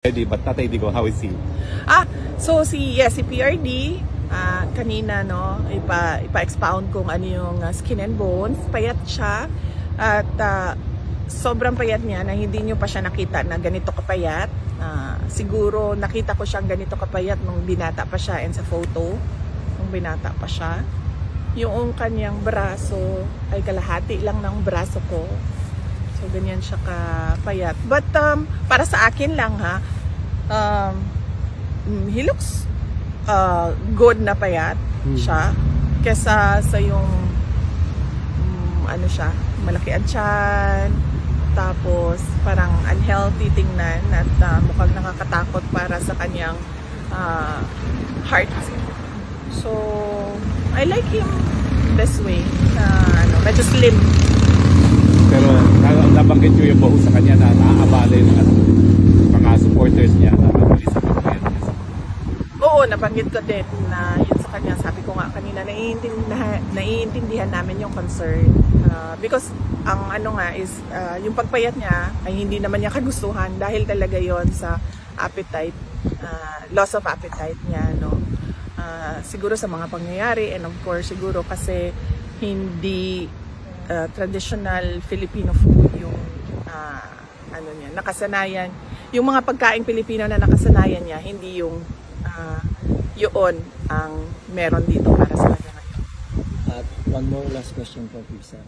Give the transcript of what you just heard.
But Tatay Digong, how is he? So si PRD, kanina no, ipa-expound kung ano yung skin and bones. Payat siya at sobrang payat niya na hindi nyo pa siya nakita na ganito kapayat. Siguro nakita ko siyang ganito kapayat nung binata pa siya and sa photo, nung binata pa siya. Yung kanyang braso ay kalahati lang ng braso ko. So ganyan siya kapayat. But para sa akin lang he looks good na payat siya kesa sa yung ano siya, malaki ang tiyan, tapos parang unhealthy tingnan at mukhang nakakatakot para sa kanyang heart. So I like him this way, medyo slim. Pero nabanggit ko yung baho sa kanya na naaabala yung mga supporters niya na nabilis sa pagkain. Oo, nabanggit ko din na yun sa kanya. Sabi ko nga kanina, naiintindihan namin yung concern. Because ang ano nga is, yung pagpayat niya ay hindi naman niya kagustuhan dahil talaga yon sa appetite, loss of appetite niya. No? Siguro sa mga pangyayari and of course siguro kasi hindi traditional Filipino food yung ano niya, nakasanayan. Yung mga pagkaing Pilipino na nakasanayan niya, hindi yung yun ang meron dito para sa kanya. At one more last question po, Pisa.